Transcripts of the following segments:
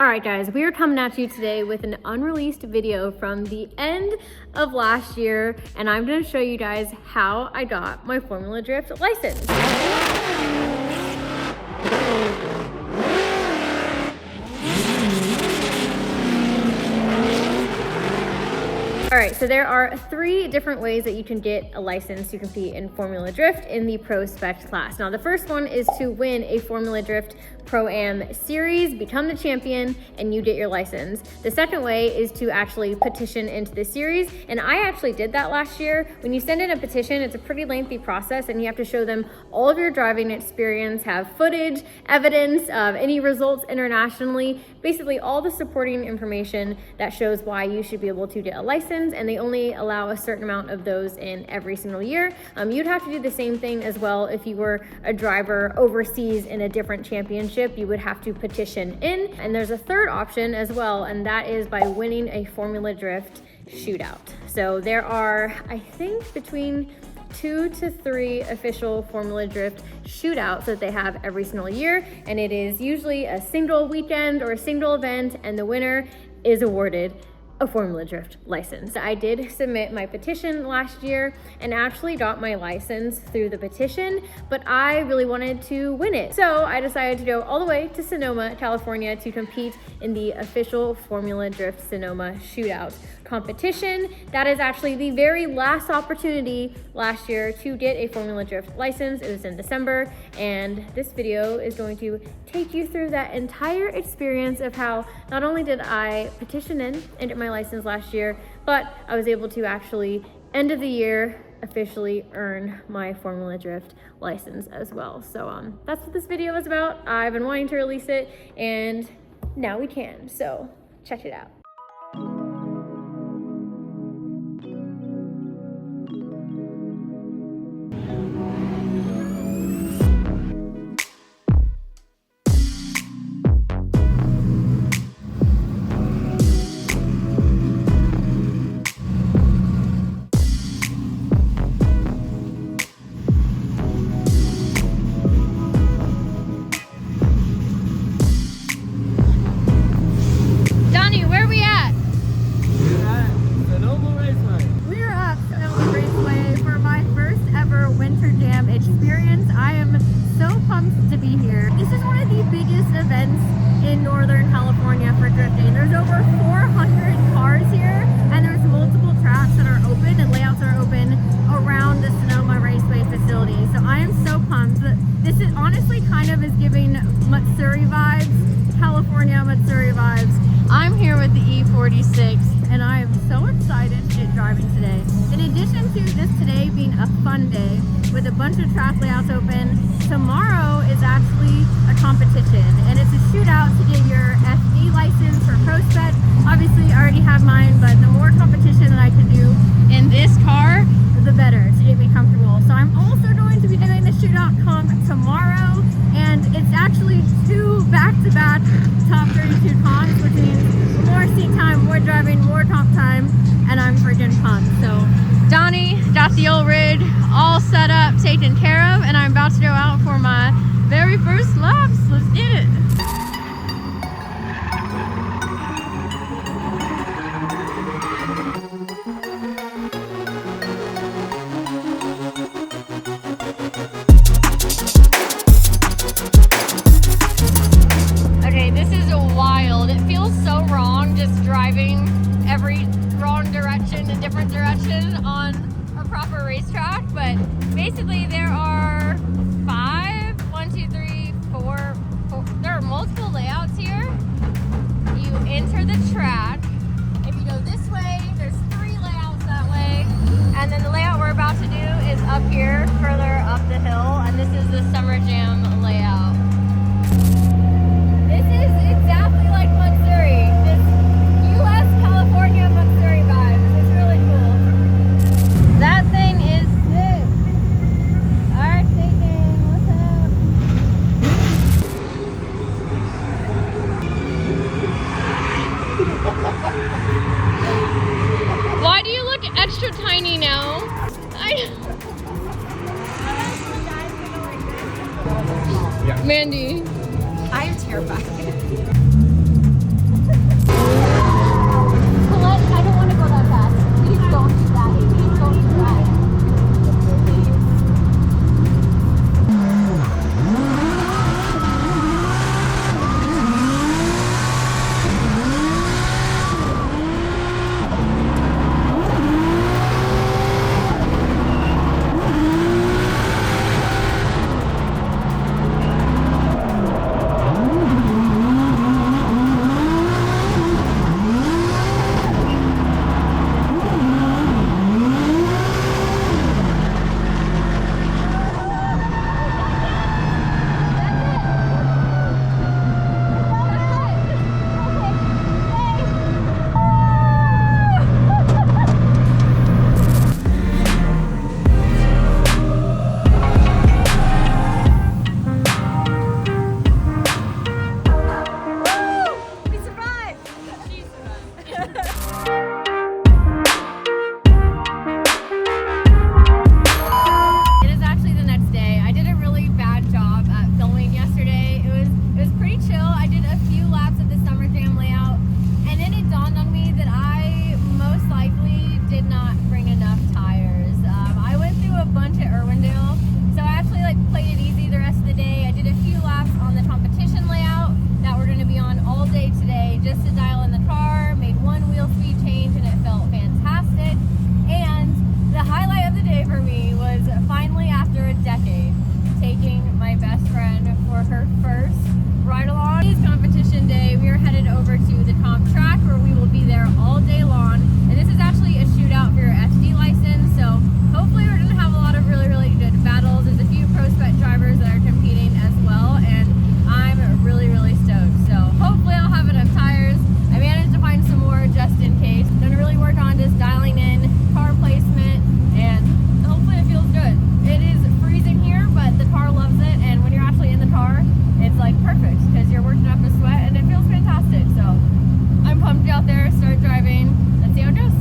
All right, guys, we are coming at you today with an unreleased video from the end of last year, and I'm going to show you guys how I got my Formula Drift license. All right, so there are 3 different ways that you can get a license to compete in Formula Drift in the Pro Spec class. Now, the first one is to win a Formula Drift Pro-Am series, become the champion, and you get your license. The second way is to actually petition into the series, and I actually did that last year. When you send in a petition, it's a pretty lengthy process, and you have to show them all of your driving experience, have footage, evidence of any results internationally, basically all the supporting information that shows why you should be able to get a license, and they only allow a certain amount of those in every single year. You'd have to do the same thing as well if you were a driver overseas in a different championship. You would have to petition in. And there's a third option as well, and that is by winning a Formula Drift shootout. So there are, I think, between 2 to 3 official Formula Drift shootouts that they have every single year, and it is usually a single weekend or a single event, and the winner is awarded a Formula Drift license. I did submit my petition last year and actually got my license through the petition, but I really wanted to win it. So I decided to go all the way to Sonoma, California to compete in the official Formula Drift Sonoma shootout competition. That is actually the very last opportunity last year to get a Formula Drift license. It was in December, and this video is going to take you through that entire experience of how not only did I petition in and get my license last year, but I was able to actually, end of the year, officially earn my Formula Drift license as well. So that's what this video is about. I've been wanting to release it, and now we can. So check it out. In Northern California for drifting. There's over 400 cars here, and there's multiple tracks that are open and layouts are open around the Sonoma Raceway facility. So I am so pumped. This is honestly kind of is giving Matsuri vibes, California Matsuri vibes. I'm here with the E46, and I am so excited to get driving today. In addition to this today being a fun day with a bunch of track layouts open, tomorrow is actually a competition, and it's a shootout to get your FD license for Pro Spec. Obviously, I already have mine, but the more competition that I can do in this car, the better to get me comfortable. So I'm also going to be doing the shootout comp tomorrow, and it's actually 2 back-to-back top 32 comps, which means more seat time, more driving, more comp time, and I'm freaking pumped. So Donnie got the old rig all set up, taken care of, and I'm about to go out for my very first laps. Let's get it. Okay, this is wild. It feels so wrong just driving every wrong direction, a different direction on a proper racetrack, but basically there are 4. There are multiple layouts here. You enter the track. If you go this way, there's 3 layouts that way, and then the layout we're about to do is up here, further up the hill, and this is the Summer Jam layout. This is exactly like Matsuri. This U.S. California Matsuri vibes. It's really cool. That thing is sick. Alright, taking. What's up? Why do you look extra tiny now? Mandy. I am terrified. just to dial in the car, made one wheel speed change, and it felt fantastic. And the highlight of the day for me was finally, after a decade, taking my best friend for her first ride along. Today's competition day, we are headed over to the comp track where we will be there all day long. And this is actually a shootout for your FD license, so hopefully we're gonna have a lot of really, really good battles. There's a few pro spec drivers that are competing as well, and I'm really, really stoked. So hopefully I'll have enough tires. I managed to find some more just in case. I'm gonna really work on just dialing in car placement, and hopefully it feels good. It is freezing here, but the car loves it, and when you're actually in the car, it's like perfect because you're working up a sweat and it feels fantastic. So I'm pumped to get out there, start driving. Let's see how it goes.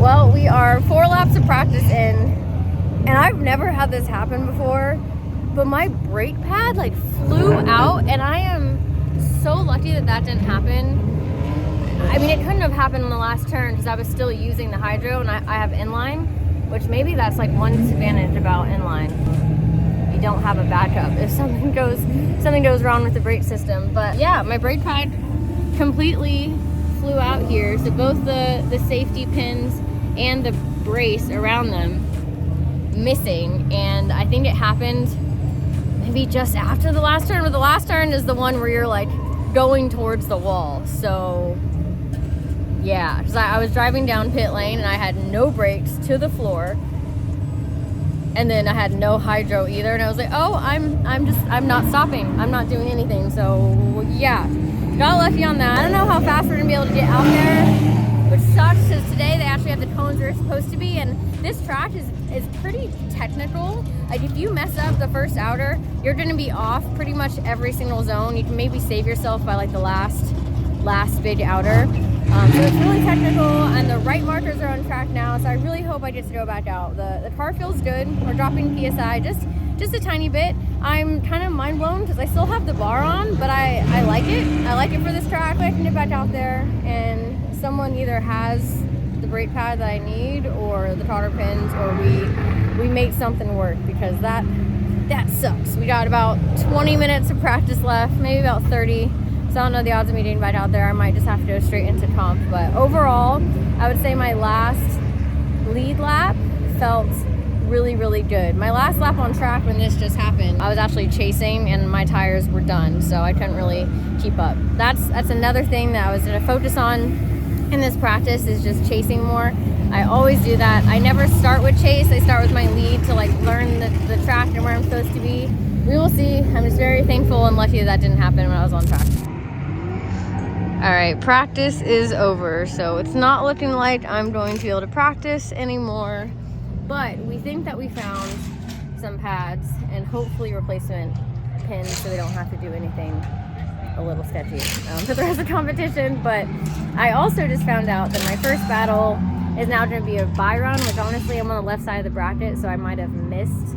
Well, we are 4 laps of practice in, and I've never had this happen before, but my brake pad like flew out, and I am so lucky that that didn't happen. I mean, it couldn't have happened in the last turn because I was still using the hydro, and I have inline, which maybe that's like one disadvantage about inline. You don't have a backup if something goes wrong with the brake system. But yeah, my brake pad completely flew out here, so both the safety pins and the brace around them missing, and I think it happened maybe just after the last turn, but the last turn is the one where you're like going towards the wall. So yeah, because I was driving down pit lane and I had no brakes to the floor, and then I had no hydro either, and I was like, oh, I'm not stopping, I'm not doing anything. So yeah, got lucky on that. I don't know how fast we're gonna be able to get out there, which sucks because today they actually have the cones where it's supposed to be, and this track is pretty technical. Like if you mess up the first outer, you're gonna be off pretty much every single zone. You can maybe save yourself by like the last big outer. So it's really technical, and the right markers are on track now, so I really hope I get to go back out. The car feels good. We're dropping PSI just a tiny bit. I'm kind of mind blown because I still have the bar on, but I like it. I like it for this track. I can get back out there, and someone either has the brake pad that I need or the tauter pins, or we make something work, because that sucks. We got about 20 minutes of practice left, maybe about 30. So I don't know the odds of me getting back out there. I might just have to go straight into comp. But overall, I would say my last lead lap felt really, really good. My last lap on track when this just happened, I was actually chasing and my tires were done, so I couldn't really keep up. That's another thing that I was going to focus on in this practice, is just chasing more. I always do that. I never start with chase. I start with my lead to like learn the track and where I'm supposed to be. We will see. I'm just very thankful and lucky that didn't happen when I was on track. All right, practice is over, so it's not looking like I'm going to be able to practice anymore, but we think that we found some pads and hopefully replacement pins so we don't have to do anything a little sketchy for the rest of the competition. But I also just found out that my first battle is now going to be a buy run, which honestly I'm on the left side of the bracket, so I might have missed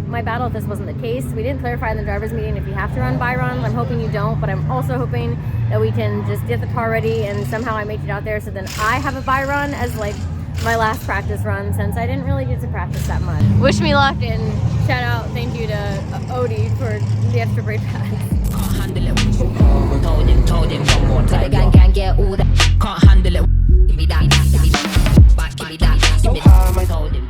my battle if this wasn't the case. We didn't clarify in the driver's meeting if you have to run buy runs. I'm hoping you don't, but I'm also hoping that we can just get the car ready and somehow I make it out there, so then I have a buy run as like my last practice run, since I didn't really get to practice that much. Wish me luck, and shout out, thank you to Odie for the extra brake pads. Can't handle it. Told him one more time. Gang get all that. Can't handle it. Give me that. Give me that. Give me that. Give me that. Told him.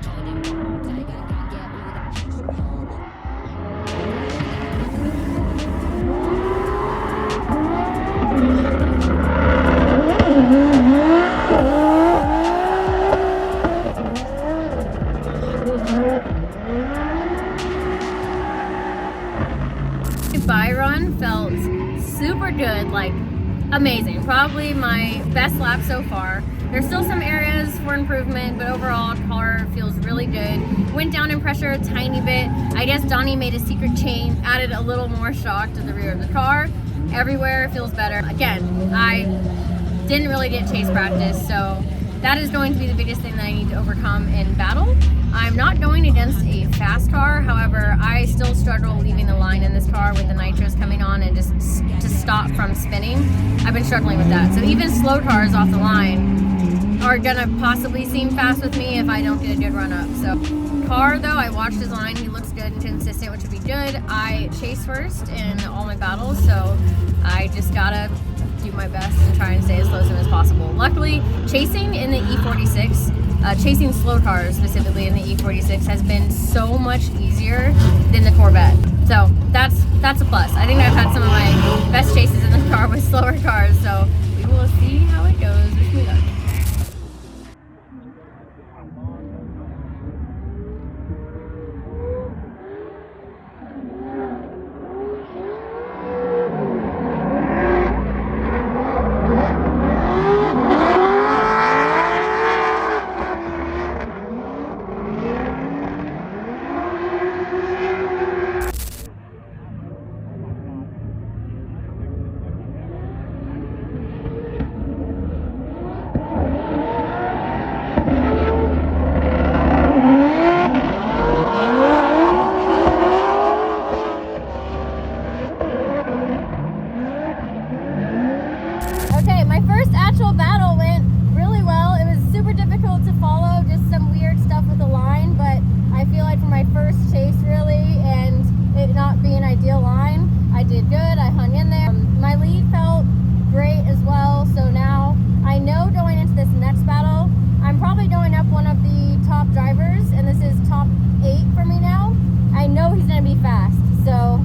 Buy run felt super good, like amazing. Probably my best lap so far. There's still some areas for improvement, but overall car feels really good. Went down in pressure a tiny bit. I guess Donnie made a secret change, added a little more shock to the rear of the car. Everywhere feels better. Again, I didn't really get chase practice, so that is going to be the biggest thing that I need to overcome in battle. I'm not going against a fast car, however, I still struggle leaving the line in this car with the nitros coming on and just to stop from spinning. I've been struggling with that. So even slow cars off the line are gonna possibly seem fast with me if I don't get a good run up. So car though, I watched his line, he looks good and consistent, which would be good. I chase first in all my battles, so I just gotta do my best and try and stay as close to him as possible. Luckily, chasing in the E46, chasing slow cars specifically in the E46 has been so much easier than the Corvette. So that's a plus. I think I've had some of my best chases in this car with slower cars, so we will see how it goes. Wish me luck. Battle went really well. It was super difficult to follow, just some weird stuff with the line, but I feel like for my first chase really, and it not being an ideal line, I did good. I hung in there. My lead felt great as well, so now I know going into this next battle, I'm probably going up one of the top drivers, and this is top 8 for me now. I know he's going to be fast, so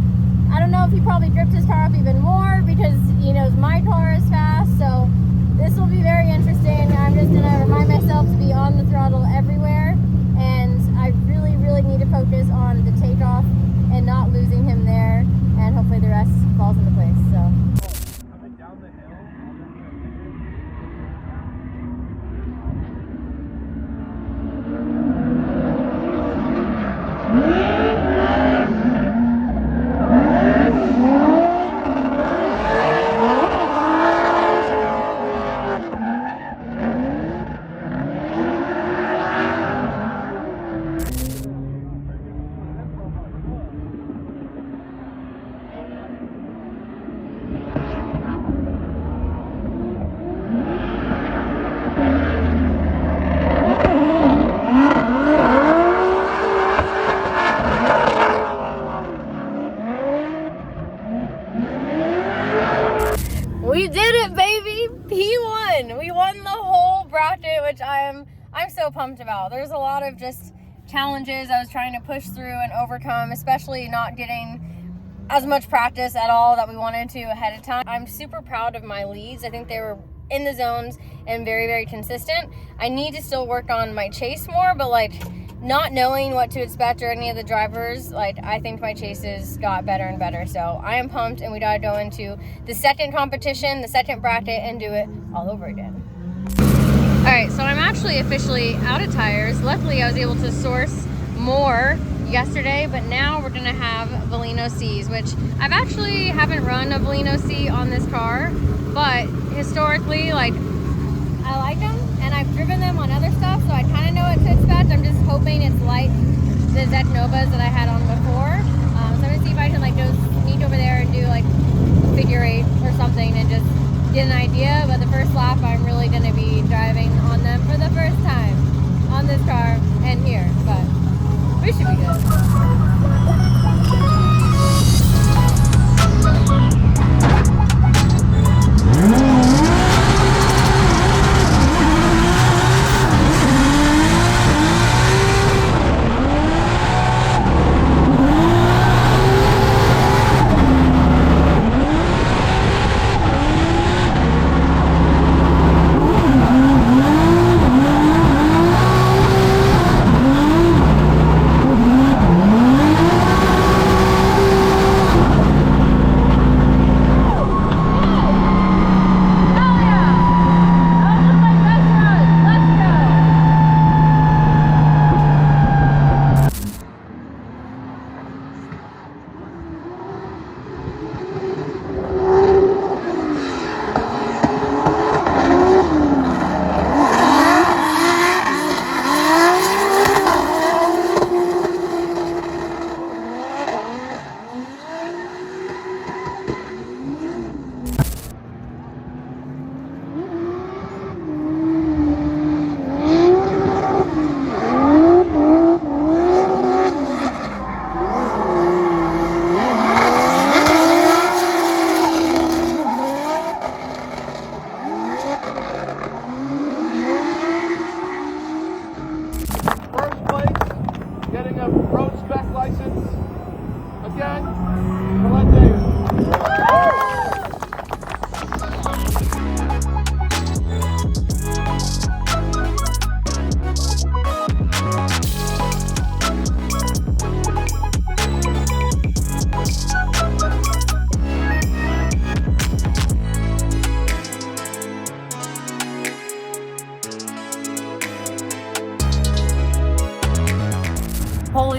I don't know if he probably dripped his car up even more because he knows my car is fast, so this will be very interesting. I'm just going to remind myself to be on the throttle everywhere, and I really, really need to focus on the takeoff and not losing him there, and hopefully the rest falls into place. So. We did it, baby! He won! We won the whole bracket, which I'm so pumped about. There's a lot of just challenges I was trying to push through and overcome, especially not getting as much practice at all that we wanted to ahead of time. I'm super proud of my leads. I think they were in the zones and very, very consistent. I need to still work on my chase more, but like not knowing what to expect or any of the drivers, like I think my chases got better and better. So I am pumped, and we gotta go into the second competition, the second bracket, and do it all over again. All right, so I'm actually officially out of tires. Luckily, I was able to source more yesterday, but now we're gonna have Valino C's, which I've actually haven't run a Valino C on this car, but historically, like, I like them, and I've driven them on other stuff, so I kind of know what to expect. I'm just hoping it's like the Zet Novas that I had on before. So I'm gonna see if I can like go sneak over there and do like figure 8 or something and just get an idea. But the first lap, I'm really gonna be driving on them for the first time on this car and here, but we should be good.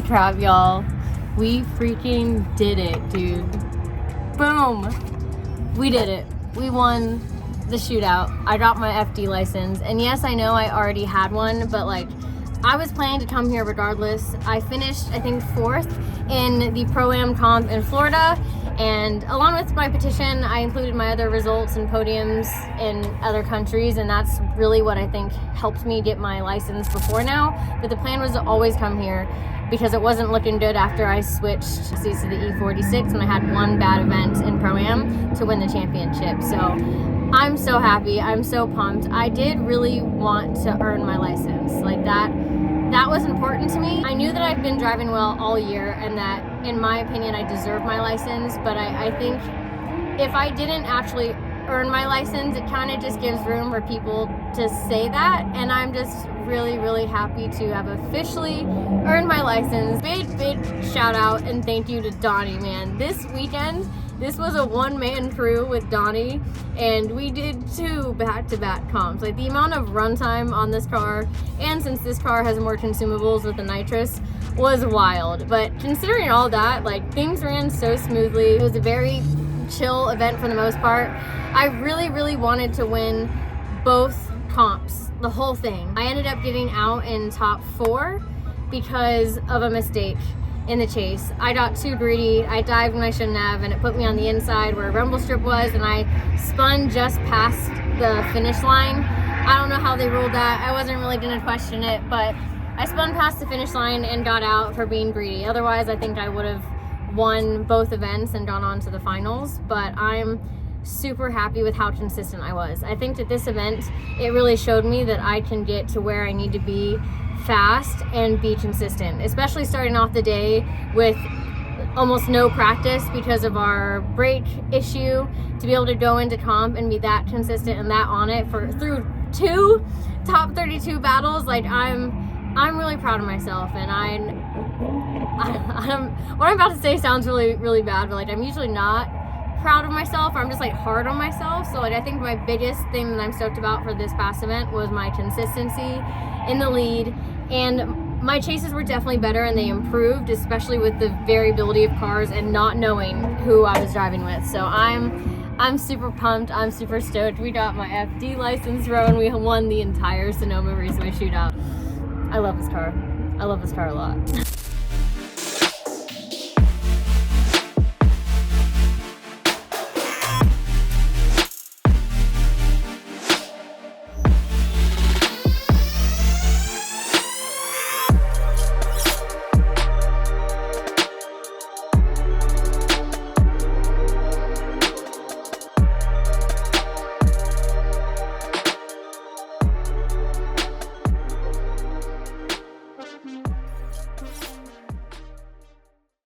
trap, y'all. We freaking did it, dude. Boom. We did it. We won the shootout. I got my FD license. And yes, I know I already had one, but like, I was planning to come here regardless. I finished, I think, 4th in the Pro-Am comp in Florida. And along with my petition, I included my other results and podiums in other countries, and that's really what I think helped me get my license before now. But the plan was to always come here because it wasn't looking good after I switched seats to the E46 when I had one bad event in Pro-Am to win the championship. So I'm so happy. I'm so pumped. I did really want to earn my license. Like that was important to me. I knew that I've been driving well all year and that, in my opinion, I deserve my license, but I think if I didn't actually earn my license, it kind of just gives room for people to say that, and I'm just really, really happy to have officially earned my license. Big shout out and thank you to Donnie, man. This weekend, this was a one-man crew with Donnie, and we did 2 back-to-back comps. Like, the amount of runtime on this car, and since this car has more consumables with the nitrous, was wild. But considering all that, like, things ran so smoothly. It was a very chill event for the most part. I really, really wanted to win both comps, the whole thing. I ended up getting out in top 4 because of a mistake in the chase. I got too greedy. I dived when I shouldn't have, and it put me on the inside where a rumble strip was, and I spun just past the finish line. I don't know how they ruled that. I wasn't really gonna question it, but I spun past the finish line and got out for being greedy. Otherwise, I think I would have won both events and gone on to the finals, but I'm super happy with how consistent I was. I think that this event, it really showed me that I can get to where I need to be fast and be consistent, especially starting off the day with almost no practice because of our brake issue. To be able to go into comp and be that consistent and that on it through 2 top 32 battles, like I'm really proud of myself, and what I'm about to say sounds really, really bad, but like, I'm usually not proud of myself, or I'm just like hard on myself. So like, I think my biggest thing that I'm stoked about for this past event was my consistency in the lead, and my chases were definitely better and they improved, especially with the variability of cars and not knowing who I was driving with. So I'm super pumped. I'm super stoked. We got my FD license row and we won the entire Sonoma Raceway shootout. I love this car. I love this car a lot.